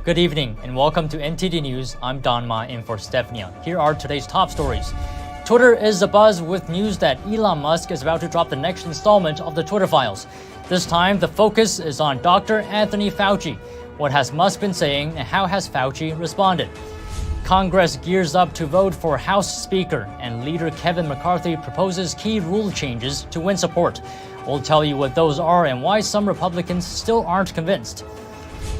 Good evening and welcome to NTD News. I'm Don Ma in for Stefania. Here are today's top stories. Twitter is abuzz with news that Elon Musk is about to drop the next installment of the Twitter files. This time, the focus is on Dr. Anthony Fauci. What has Musk been saying and how has Fauci responded? Congress gears up to vote for House Speaker, and leader Kevin McCarthy proposes key rule changes to win support. We'll tell you what those are and why some Republicans still aren't convinced.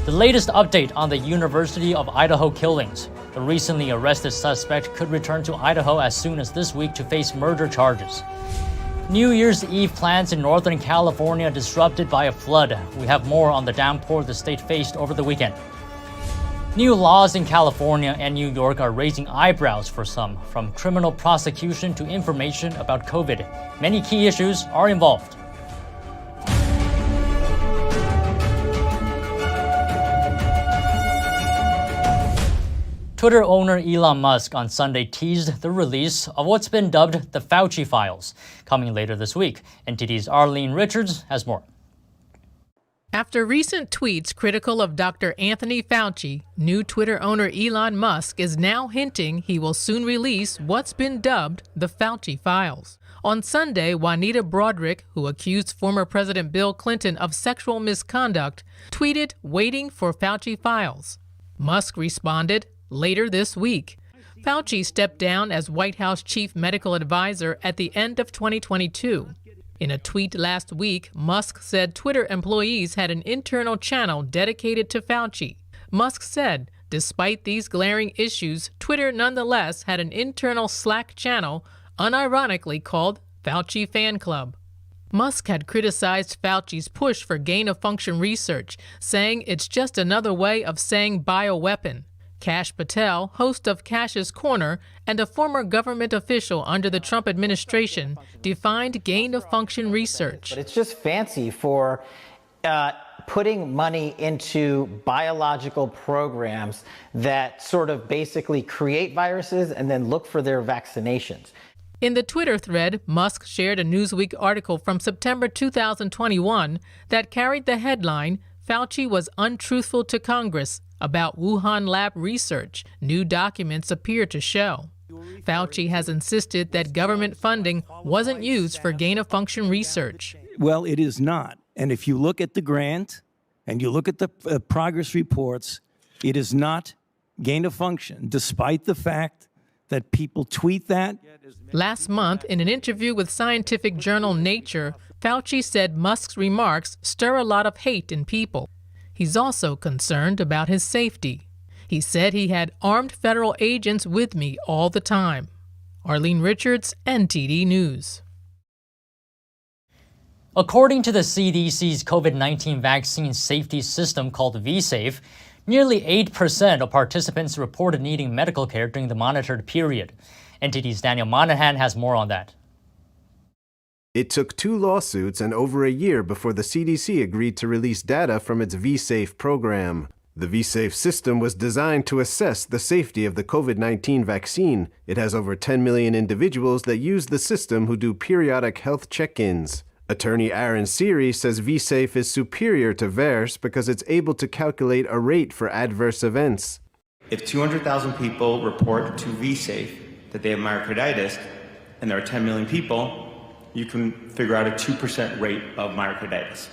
The latest update on the University of Idaho killings. The recently arrested suspect could return to Idaho as soon as this week to face murder charges. New Year's Eve plans in Northern California disrupted by a flood. We have more on the downpour the state faced over the weekend. New laws in California and New York are raising eyebrows for some, from criminal prosecution to information about COVID. Many key issues are involved. Twitter owner Elon Musk on Sunday teased the release of what's been dubbed the Fauci files. Coming later this week, NTD's Arlene Richards has more. After recent tweets critical of Dr. Anthony Fauci, new Twitter owner Elon Musk is now hinting he will soon release what's been dubbed the Fauci files. On Sunday, Juanita Broaddrick, who accused former President Bill Clinton of sexual misconduct, tweeted waiting for Fauci files. Musk responded, later this week. Fauci stepped down as White House chief medical advisor at the end of 2022. In a tweet last week, Musk said Twitter employees had an internal channel dedicated to Fauci. Musk said, despite these glaring issues, Twitter nonetheless had an internal Slack channel, unironically called Fauci Fan Club. Musk had criticized Fauci's push for gain-of-function research, saying it's just another way of saying bioweapon. Kash Patel, host of Kash's Corner and a former government official under the Trump administration, defined gain-of-function research. But it's just fancy for putting money into biological programs that sort of basically create viruses and then look for their vaccinations. In the Twitter thread, Musk shared a Newsweek article from September 2021 that carried the headline, "Fauci was untruthful to Congress about Wuhan lab research, new documents appear to show." Fauci has insisted that government funding wasn't used for gain-of-function research. Well, it is not. And if you look at the grant and you look at the progress reports, it is not gain-of-function, despite the fact that people tweet that. Last month, in an interview with scientific journal Nature, Fauci said Musk's remarks stir a lot of hate in people. He's also concerned about his safety. He said he had armed federal agents with me all the time. Arlene Richards, NTD News. According to the CDC's COVID-19 vaccine safety system called vSafe, nearly 8% of participants reported needing medical care during the monitored period. NTD's Daniel Monahan has more on that. It took 2 lawsuits and over a year before the CDC agreed to release data from its vSafe program. The vSafe system was designed to assess the safety of the COVID-19 vaccine. It has over 10 million individuals that use the system who do periodic health check-ins. Attorney Aaron Seary says vSafe is superior to VAERS because it's able to calculate a rate for adverse events. If 200,000 people report to vSafe that they have myocarditis, and there are 10 million people, you can figure out a 2% rate of myocarditis.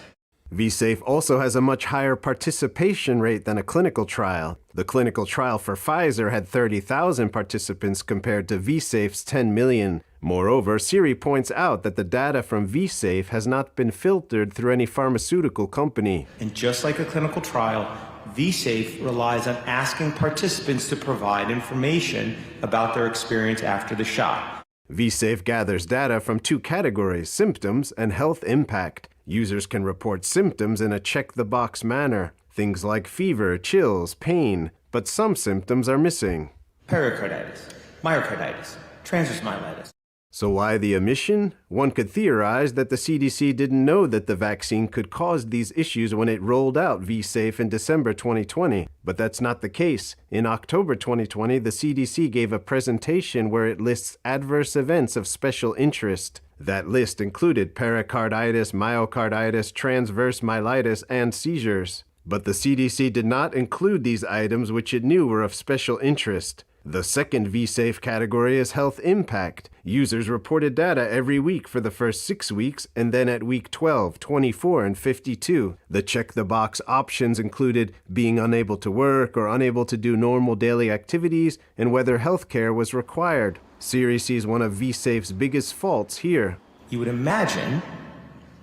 vSafe also has a much higher participation rate than a clinical trial. The clinical trial for Pfizer had 30,000 participants compared to vSafe's 10 million. Moreover, Siri points out that the data from vSafe has not been filtered through any pharmaceutical company. And just like a clinical trial, vSafe relies on asking participants to provide information about their experience after the shot. vSafe gathers data from 2 categories, symptoms and health impact. Users can report symptoms in a check-the-box manner, things like fever, chills, pain, but some symptoms are missing. Pericarditis, myocarditis, transverse myelitis. So why the omission? One could theorize that the CDC didn't know that the vaccine could cause these issues when it rolled out vSafe in December 2020. But that's not the case. In October 2020, the CDC gave a presentation where it lists adverse events of special interest. That list included pericarditis, myocarditis, transverse myelitis, and seizures. But the CDC did not include these items which it knew were of special interest. The second V-Safe category is health impact. Users reported data every week for the first 6 weeks and then at week 12, 24, and 52. The check-the-box options included being unable to work or unable to do normal daily activities and whether health care was required. Siri sees one of V-Safe's biggest faults here. You would imagine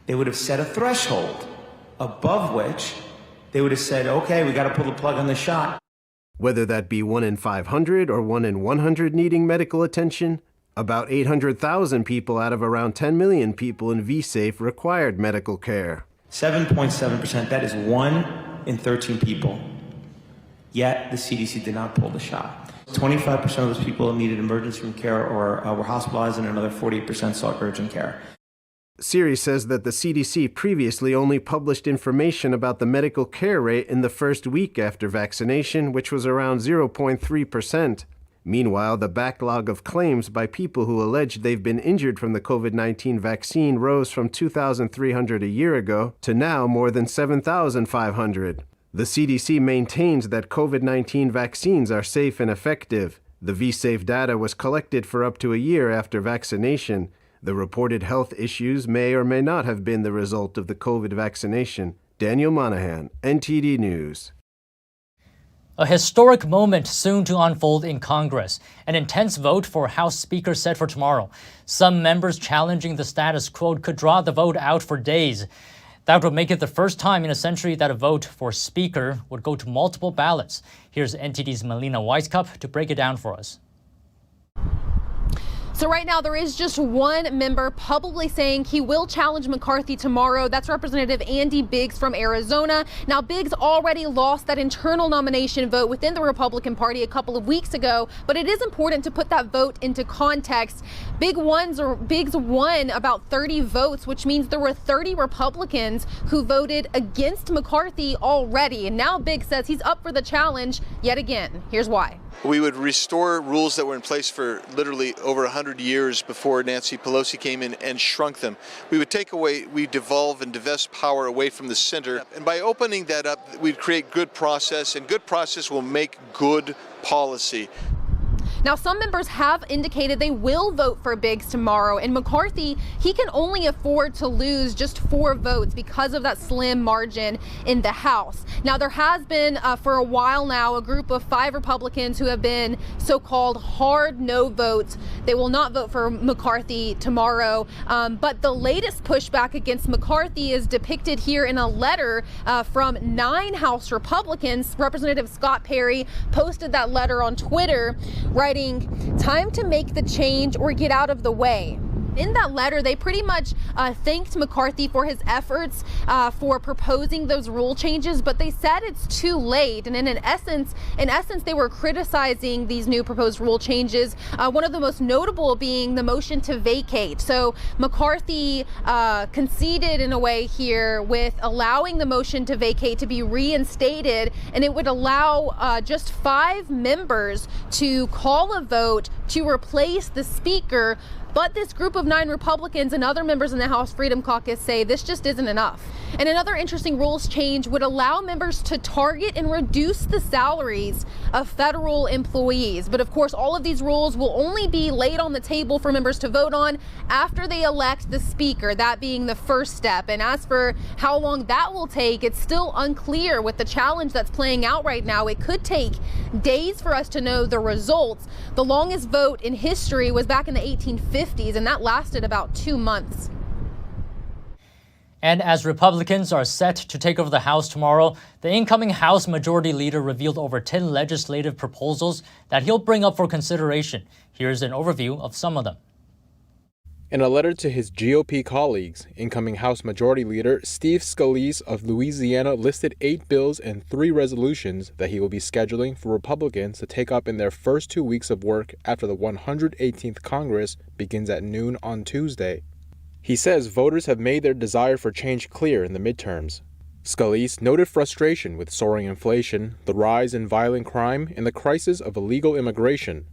they would have set a threshold above which they would have said, okay, we got to pull the plug on the shot. Whether that be 1 in 500 or 1 in 100 needing medical attention, about 800,000 people out of around 10 million people in V-Safe required medical care. 7.7%, that is 1 in 13 people. Yet the CDC did not pull the shot. 25% of those people needed emergency room care or were hospitalized, and another 48% sought urgent care. Siri says that the CDC previously only published information about the medical care rate in the first week after vaccination, which was around 0.3%. Meanwhile, the backlog of claims by people who allege they've been injured from the COVID-19 vaccine rose from 2,300 a year ago to now more than 7,500. The CDC maintains that COVID-19 vaccines are safe and effective. The V-Safe data was collected for up to a year after vaccination. The reported health issues may or may not have been the result of the COVID vaccination. Daniel Monahan, NTD News. A historic moment soon to unfold in Congress. An intense vote for House Speaker set for tomorrow. Some members challenging the status quo could draw the vote out for days. That would make it the first time in a century that a vote for Speaker would go to multiple ballots. Here's NTD's Melina Weisskopf to break it down for us. So right now there is just one member publicly saying he will challenge McCarthy tomorrow. That's Representative Andy Biggs from Arizona. Now Biggs already lost that internal nomination vote within the Republican Party a couple of weeks ago, but it is important to put that vote into context. Biggs won about 30 votes, which means there were 30 Republicans who voted against McCarthy already. And now Biggs says he's up for the challenge yet again. Here's why. We would restore rules that were in place for literally over 100 years before Nancy Pelosi came in and shrunk them. We would we devolve and divest power away from the center. And by opening that up, we'd create good process, and good process will make good policy. Now, some members have indicated they will vote for Biggs tomorrow, and McCarthy, he can only afford to lose just 4 votes because of that slim margin in the House. Now, there has been for a while now a group of 5 Republicans who have been so-called hard no votes. They will not vote for McCarthy tomorrow, but the latest pushback against McCarthy is depicted here in a letter from 9 House Republicans. Representative Scott Perry posted that letter on Twitter, writing, "Time to make the change or get out of the way." In that letter, they pretty much thanked McCarthy for his efforts for proposing those rule changes, but they said it's too late. And in essence, they were criticizing these new proposed rule changes. One of the most notable being the motion to vacate. So McCarthy conceded in a way here with allowing the motion to vacate to be reinstated, and it would allow just 5 members to call a vote to replace the Speaker. But this group of 9 Republicans and other members in the House Freedom Caucus say this just isn't enough. And another interesting rules change would allow members to target and reduce the salaries of federal employees. But of course, all of these rules will only be laid on the table for members to vote on after they elect the Speaker, that being the first step. And as for how long that will take, it's still unclear with the challenge that's playing out right now. It could take days for us to know the results. The longest vote in history was back in the 1850s, and that lasted about 2 months. And as Republicans are set to take over the House tomorrow, the incoming House Majority Leader revealed over 10 legislative proposals that he'll bring up for consideration. Here's an overview of some of them. In a letter to his GOP colleagues, incoming House Majority Leader Steve Scalise of Louisiana listed 8 bills and 3 resolutions that he will be scheduling for Republicans to take up in their first 2 weeks of work after the 118th Congress begins at noon on Tuesday. He says voters have made their desire for change clear in the midterms. Scalise noted frustration with soaring inflation, the rise in violent crime, and the crisis of illegal immigration.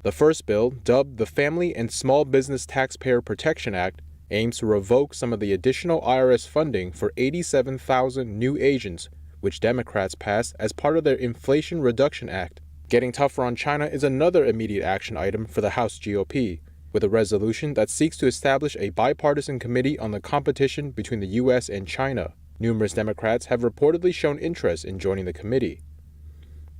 The first bill, dubbed the Family and Small Business Taxpayer Protection Act, aims to revoke some of the additional IRS funding for 87,000 new agents which Democrats passed as part of their Inflation Reduction Act. Getting tougher on China is another immediate action item for the House GOP, with a resolution that seeks to establish a bipartisan committee on the competition between the U.S. and China. Numerous Democrats have reportedly shown interest in joining the committee.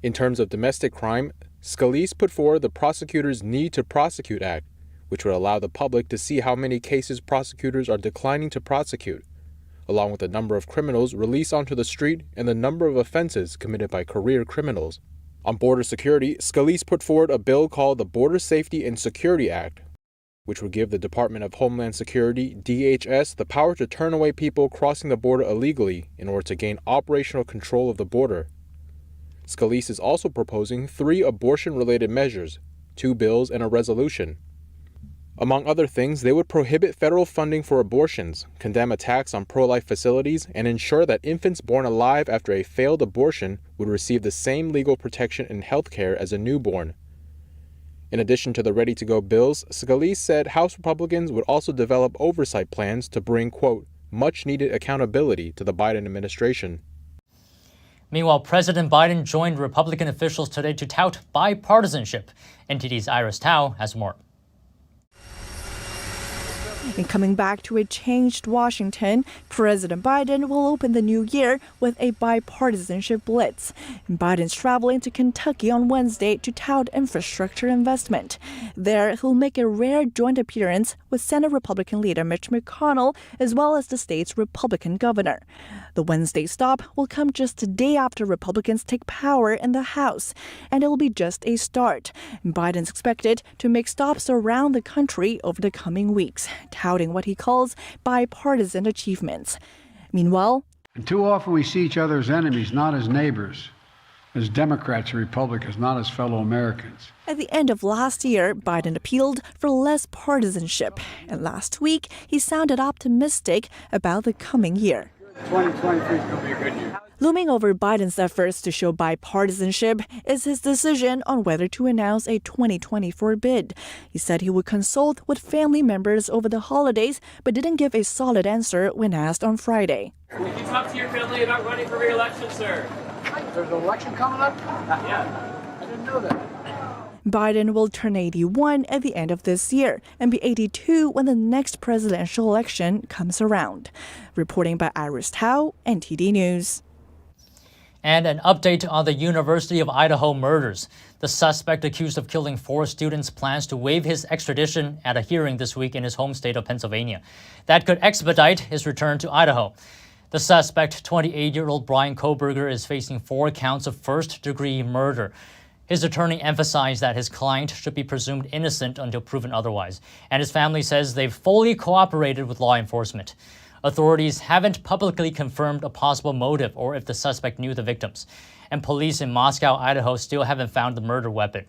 In terms of domestic crime, Scalise put forward the Prosecutors Need to Prosecute Act, which would allow the public to see how many cases prosecutors are declining to prosecute, along with the number of criminals released onto the street and the number of offenses committed by career criminals. On border security, Scalise put forward a bill called the Border Safety and Security Act, which would give the Department of Homeland Security, DHS, the power to turn away people crossing the border illegally in order to gain operational control of the border. Scalise is also proposing 3 abortion-related measures, 2 bills, and a resolution. Among other things, they would prohibit federal funding for abortions, condemn attacks on pro-life facilities, and ensure that infants born alive after a failed abortion would receive the same legal protection and health care as a newborn. In addition to the ready-to-go bills, Scalise said House Republicans would also develop oversight plans to bring, quote, much-needed accountability to the Biden administration. Meanwhile, President Biden joined Republican officials today to tout bipartisanship. NTD's Iris Tao has more. And coming back to a changed Washington, President Biden will open the new year with a bipartisanship blitz. And Biden's traveling to Kentucky on Wednesday to tout infrastructure investment. There, he'll make a rare joint appearance with Senate Republican leader Mitch McConnell, as well as the state's Republican governor. The Wednesday stop will come just a day after Republicans take power in the House, and it will be just a start. Biden's expected to make stops around the country over the coming weeks, touting what he calls bipartisan achievements. Meanwhile, and too often we see each other as enemies, not as neighbors, as Democrats and Republicans, not as fellow Americans. At the end of last year, Biden appealed for less partisanship, and last week he sounded optimistic about the coming year. 2023 is going to be a good year. Looming over Biden's efforts to show bipartisanship is his decision on whether to announce a 2024 bid. He said he would consult with family members over the holidays, but didn't give a solid answer when asked on Friday. Did you talk to your family about running for re-election, sir? There's an election coming up? Yeah. I didn't know that. Biden will turn 81 at the end of this year and be 82 when the next presidential election comes around. Reporting by Iris Tao, NTD News. And an update on the University of Idaho murders. The suspect accused of killing 4 students plans to waive his extradition at a hearing this week in his home state of Pennsylvania. That could expedite his return to Idaho. The suspect, 28-year-old Brian Koberger, is facing 4 counts of first-degree murder. His attorney emphasized that his client should be presumed innocent until proven otherwise, and his family says they've fully cooperated with law enforcement. Authorities haven't publicly confirmed a possible motive or if the suspect knew the victims, and police in Moscow, Idaho still haven't found the murder weapon.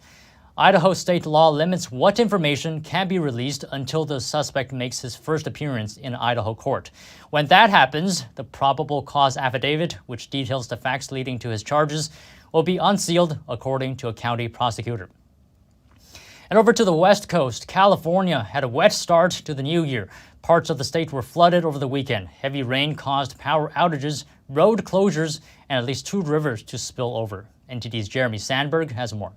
Idaho state law limits what information can be released until the suspect makes his first appearance in Idaho court. When that happens, the probable cause affidavit, which details the facts leading to his charges, will be unsealed, according to a county prosecutor. And over to the West Coast, California had a wet start to the new year. Parts of the state were flooded over the weekend. Heavy rain caused power outages, road closures, and at least 2 rivers to spill over. NTD's Jeremy Sandberg has more.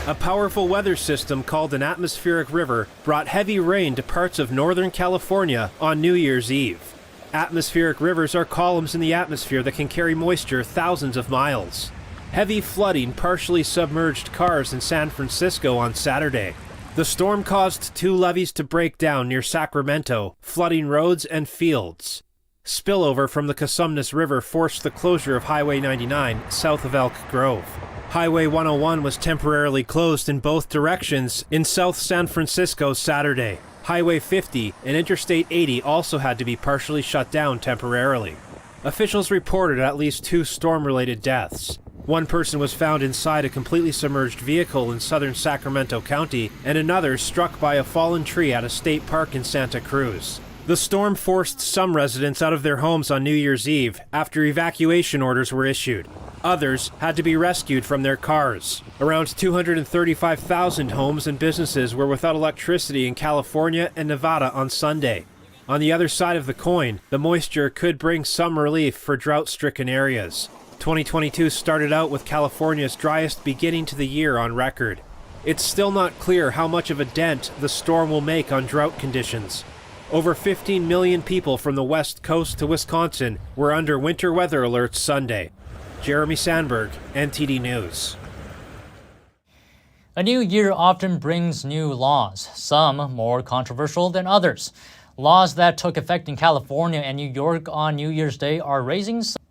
A powerful weather system called an atmospheric river brought heavy rain to parts of Northern California on New Year's Eve. Atmospheric rivers are columns in the atmosphere that can carry moisture thousands of miles. Heavy flooding partially submerged cars in San Francisco on Saturday. The storm caused 2 levees to break down near Sacramento, flooding roads and fields. Spillover from the Cosumnes River forced the closure of Highway 99 south of Elk Grove. Highway 101 was temporarily closed in both directions in South San Francisco Saturday. Highway 50 and Interstate 80 also had to be partially shut down temporarily. Officials reported at least 2 storm-related deaths. 1 person was found inside a completely submerged vehicle in southern Sacramento County, and another struck by a fallen tree at a state park in Santa Cruz. The storm forced some residents out of their homes on New Year's Eve after evacuation orders were issued. Others had to be rescued from their cars. Around 235,000 homes and businesses were without electricity in California and Nevada on Sunday. On the other side of the coin, the moisture could bring some relief for drought-stricken areas. 2022 started out with California's driest beginning to the year on record. It's still not clear how much of a dent the storm will make on drought conditions. Over 15 million people from the west coast to Wisconsin were under winter weather alerts Sunday. Jeremy Sandberg, NTD News. A new year often brings new laws, some more controversial than others. Laws that took effect in California and New York on New Year's Day are raising some.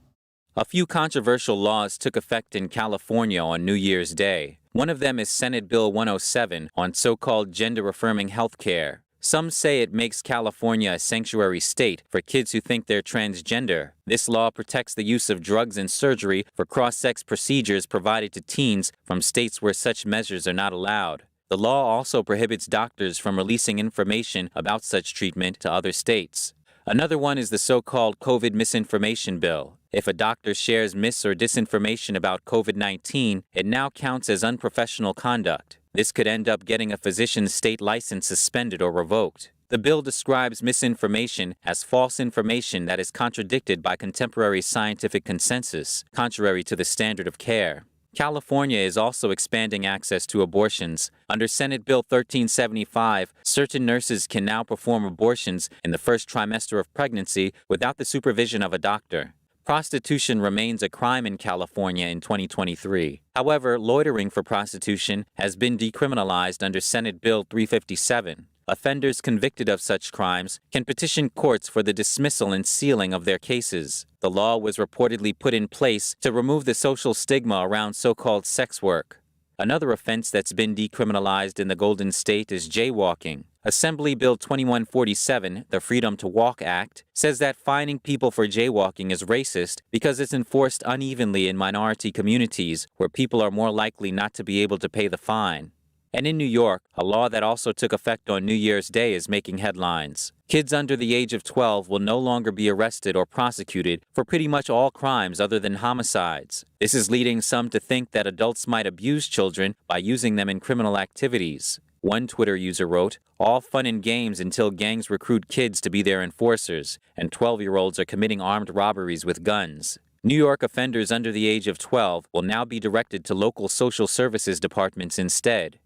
A few controversial laws took effect in California on New Year's Day. One of them is Senate Bill 107 on so-called gender-affirming health care. Some say it makes California a sanctuary state for kids who think they're transgender. This law protects the use of drugs and surgery for cross-sex procedures provided to teens from states where such measures are not allowed. The law also prohibits doctors from releasing information about such treatment to other states. Another one is the so-called COVID misinformation bill. If a doctor shares mis- or disinformation about COVID-19, it now counts as unprofessional conduct. This could end up getting a physician's state license suspended or revoked. The bill describes misinformation as false information that is contradicted by contemporary scientific consensus, contrary to the standard of care. California is also expanding access to abortions. Under Senate Bill 1375, certain nurses can now perform abortions in the first trimester of pregnancy without the supervision of a doctor. Prostitution remains a crime in California in 2023. However, loitering for prostitution has been decriminalized under Senate Bill 357. Offenders convicted of such crimes can petition courts for the dismissal and sealing of their cases. The law was reportedly put in place to remove the social stigma around so-called sex work. Another offense that's been decriminalized in the Golden State is jaywalking. Assembly Bill 2147, the Freedom to Walk Act, says that fining people for jaywalking is racist because it's enforced unevenly in minority communities where people are more likely not to be able to pay the fine. And in New York, a law that also took effect on New Year's Day is making headlines. Kids under the age of 12 will no longer be arrested or prosecuted for pretty much all crimes other than homicides. This is leading some to think that adults might abuse children by using them in criminal activities. One Twitter user wrote, "All fun and games until gangs recruit kids to be their enforcers, and 12-year-olds are committing armed robberies with guns." New York offenders under the age of 12 will now be directed to local social services departments instead.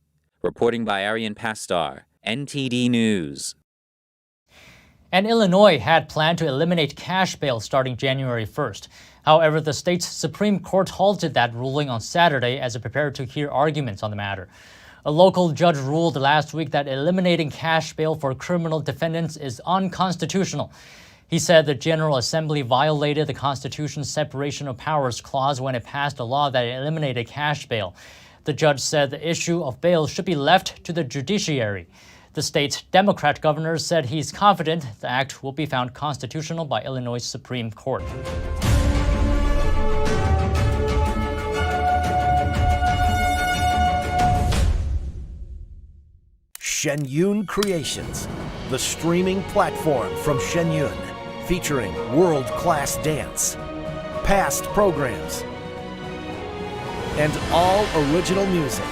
Reporting by Arian Pastar, NTD News. And Illinois had planned to eliminate cash bail starting January 1st. However, the state's Supreme Court halted that ruling on Saturday as it prepared to hear arguments on the matter. A local judge ruled last week that eliminating cash bail for criminal defendants is unconstitutional. He said the General Assembly violated the Constitution's separation of powers clause when it passed a law that eliminated cash bail. The judge said the issue of bail should be left to the judiciary. The state's Democrat governor said he's confident the act will be found constitutional by Illinois' Supreme Court. Shenyun Creations, the streaming platform from Shenyun, featuring world-class dance, past programs, and all original music.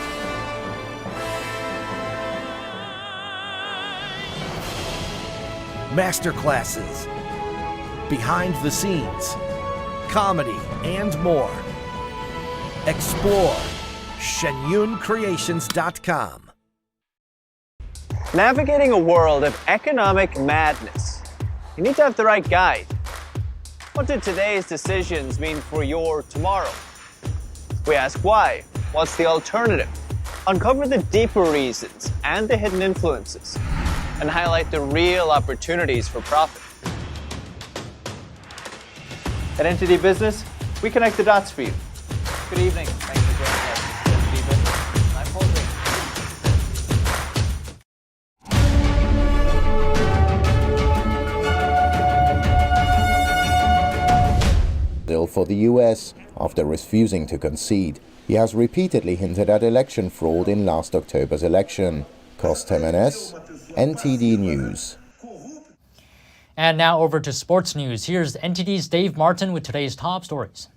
Masterclasses, behind the scenes, comedy, and more. Explore shenyuncreations.com. Navigating a world of economic madness, you need to have the right guide. What do today's decisions mean for your tomorrow? We ask why. What's the alternative? Uncover the deeper reasons and the hidden influences, and highlight the real opportunities for profit. At NTD Business, we connect the dots for you. Good evening. Thanks for joining us. NTD Business. I'm Paul for the US after refusing to concede. He has repeatedly hinted at election fraud in last October's election. Cost MNS, NTD News. And now over to sports news. Here's NTD's Dave Martin with today's top stories.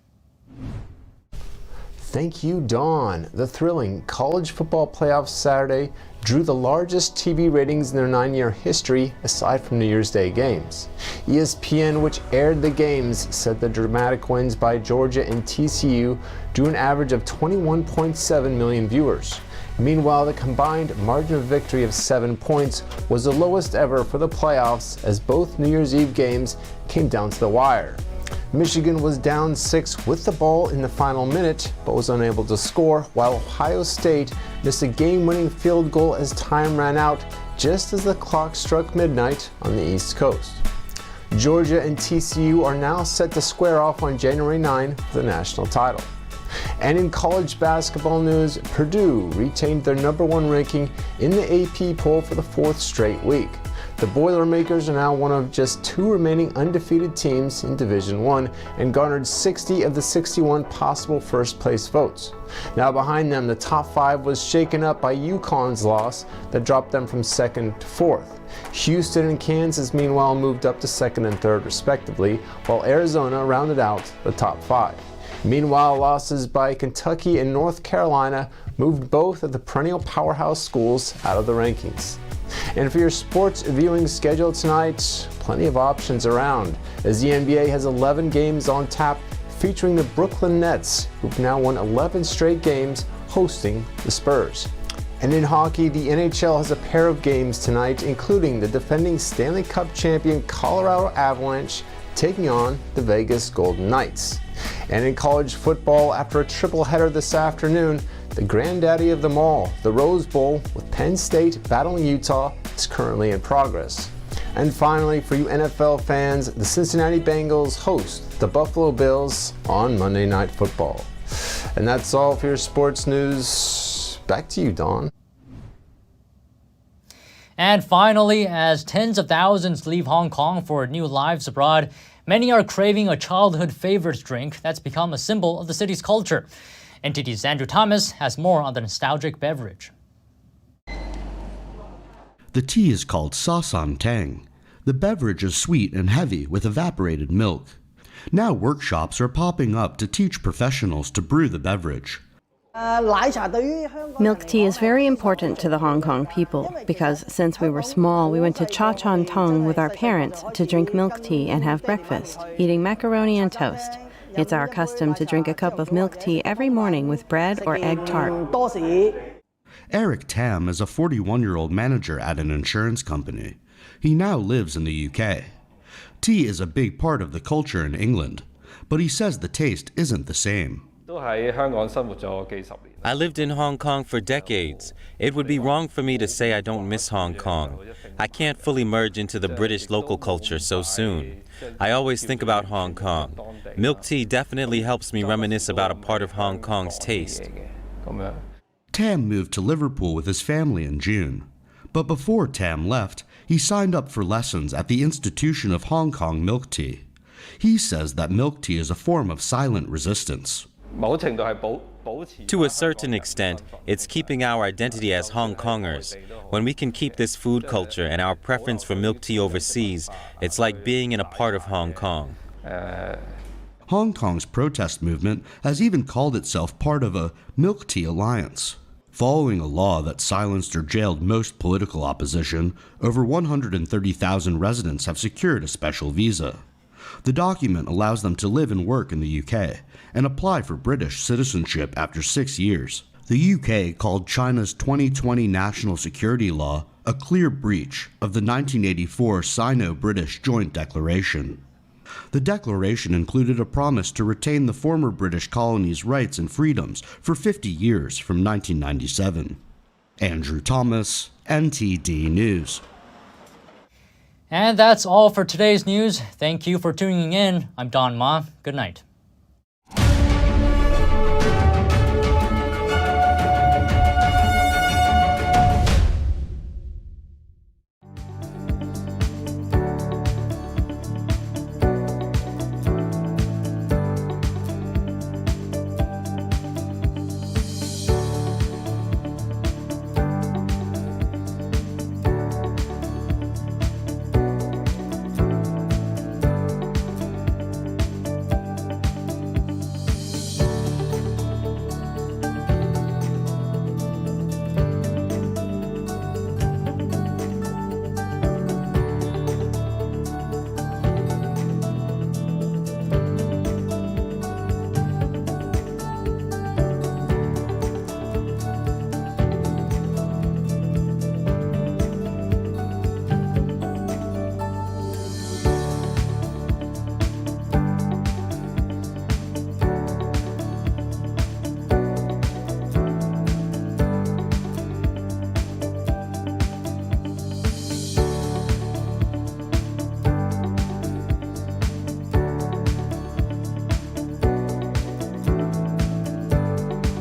Thank you, Dawn. The thrilling college football playoffs Saturday drew the largest TV ratings in their 9-year history, aside from New Year's Day games. ESPN, which aired the games, said the dramatic wins by Georgia and TCU drew an average of 21.7 million viewers. Meanwhile, the combined margin of victory of 7 points was the lowest ever for the playoffs, as both New Year's Eve games came down to the wire. Michigan was down 6 with the ball in the final minute, but was unable to score, while Ohio State missed a game-winning field goal as time ran out, just as the clock struck midnight on the East Coast. Georgia and TCU are now set to square off on January 9 for the national title. And in college basketball news, Purdue retained their #1 ranking in the AP poll for the 4th straight week. The Boilermakers are now one of just 2 remaining undefeated teams in Division I and garnered 60 of the 61 possible first-place votes. Now behind them, the top 5 was shaken up by UConn's loss that dropped them from 2nd to 4th. Houston and Kansas, meanwhile, moved up to 2nd and 3rd respectively, while Arizona rounded out the top 5. Meanwhile, losses by Kentucky and North Carolina moved both of the perennial powerhouse schools out of the rankings. And for your sports viewing schedule tonight, plenty of options around, as the NBA has 11 games on tap featuring the Brooklyn Nets, who've now won 11 straight games hosting the Spurs. And in hockey, the NHL has a pair of games tonight, including the defending Stanley Cup champion Colorado Avalanche taking on the Vegas Golden Knights. And in college football, after a triple header this afternoon, the granddaddy of them all, the Rose Bowl, with Penn State battling Utah, is currently in progress. And finally, for you NFL fans, the Cincinnati Bengals host the Buffalo Bills on Monday Night Football. And that's all for your sports news. Back to you, Dawn. And finally, as tens of thousands leave Hong Kong for new lives abroad, many are craving a childhood favorite drink that's become a symbol of the city's culture. NTD's Andrew Thomas has more on the nostalgic beverage. The tea is called Sasan Tang. The beverage is sweet and heavy with evaporated milk. Now workshops are popping up to teach professionals to brew the beverage. Milk tea is very important to the Hong Kong people because since we were small, we went to Cha Chan Tong with our parents to drink milk tea and have breakfast, eating macaroni and toast. It's our custom to drink a cup of milk tea every morning with bread or egg tart. Eric Tam is a 41-year-old manager at an insurance company. He now lives in the UK. Tea is a big part of the culture in England, but he says the taste isn't the same. I lived in Hong Kong for decades. It would be wrong for me to say I don't miss Hong Kong. I can't fully merge into the British local culture so soon. I always think about Hong Kong. Milk tea definitely helps me reminisce about a part of Hong Kong's taste. Tam moved to Liverpool with his family in June. But before Tam left, he signed up for lessons at the Institution of Hong Kong Milk Tea. He says that milk tea is a form of silent resistance. To a certain extent, it's keeping our identity as Hong Kongers. When we can keep this food culture and our preference for milk tea overseas, it's like being in a part of Hong Kong. Hong Kong's protest movement has even called itself part of a milk tea alliance. Following a law that silenced or jailed most political opposition, over 130,000 residents have secured a special visa. The document allows them to live and work in the UK and apply for British citizenship after 6 years. The UK called China's 2020 national security law a clear breach of the 1984 Sino-British Joint Declaration. The declaration included a promise to retain the former British colony's rights and freedoms for 50 years from 1997. Andrew Thomas, NTD News. And that's all for today's news. Thank you for tuning in. I'm Don Ma. Good night.